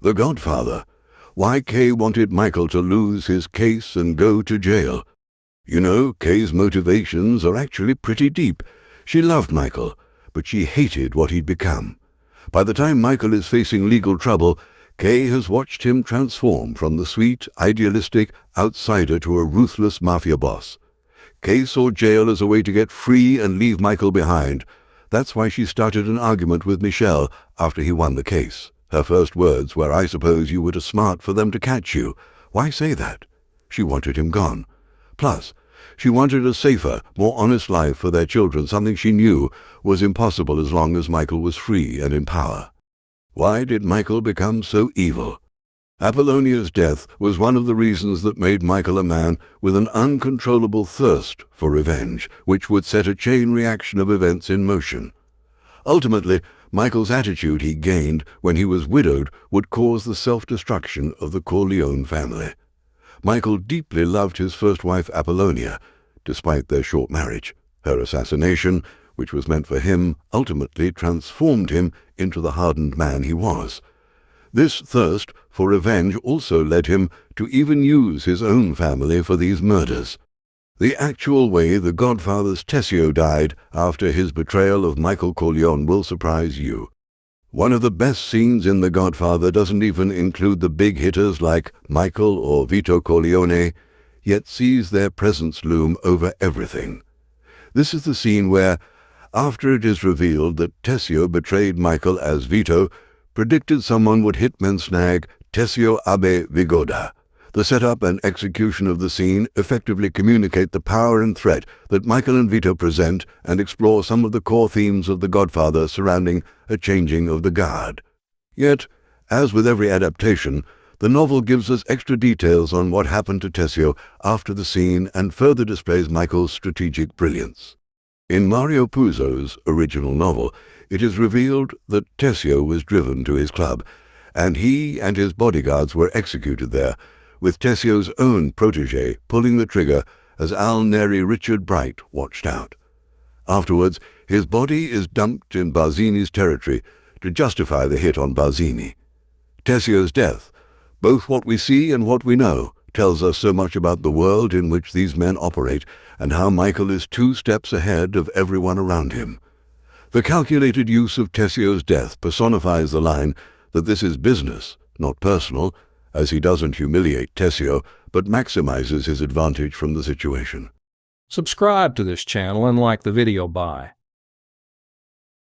The Godfather. Why Kay wanted Michael to lose his case and go to jail. You know, Kay's motivations are actually pretty deep. She loved Michael, but she hated what he'd become. By the time Michael is facing legal trouble, Kay has watched him transform from the sweet, idealistic outsider to a ruthless mafia boss. Kay saw jail as a way to get free and leave Michael behind. That's why she started an argument with Michelle after he won the case. Her first words were, "I suppose you were too smart for them to catch you." Why say that? She wanted him gone. Plus, she wanted a safer, more honest life for their children, something she knew was impossible as long as Michael was free and in power. Why did Michael become so evil? Apollonia's death was one of the reasons that made Michael a man with an uncontrollable thirst for revenge, which would set a chain reaction of events in motion. Ultimately, Michael's attitude he gained when he was widowed would cause the self-destruction of the Corleone family. Michael deeply loved his first wife Apollonia, despite their short marriage. Her assassination, which was meant for him, ultimately transformed him into the hardened man he was. This thirst for revenge also led him to even use his own family for these murders. The actual way the Godfather's Tessio died after his betrayal of Michael Corleone will surprise you. One of the best scenes in The Godfather doesn't even include the big hitters like Michael or Vito Corleone, yet sees their presence loom over everything. This is the scene where, after it is revealed that Tessio betrayed Michael as Vito, predicted someone would hitman snag Tessio Abe Vigoda. The setup and execution of the scene effectively communicate the power and threat that Michael and Vito present and explore some of the core themes of The Godfather surrounding a changing of the guard. Yet, as with every adaptation, the novel gives us extra details on what happened to Tessio after the scene and further displays Michael's strategic brilliance. In Mario Puzo's original novel, it is revealed that Tessio was driven to his club, and he and his bodyguards were executed there, with Tessio's own protégé pulling the trigger as Al Neri Richard Bright watched out. Afterwards, his body is dumped in Barzini's territory to justify the hit on Barzini. Tessio's death, both what we see and what we know, tells us so much about the world in which these men operate and how Michael is 2 steps ahead of everyone around him. The calculated use of Tessio's death personifies the line that this is business, not personal, as he doesn't humiliate Tessio, but maximizes his advantage from the situation. Subscribe to this channel and like the video. Bye.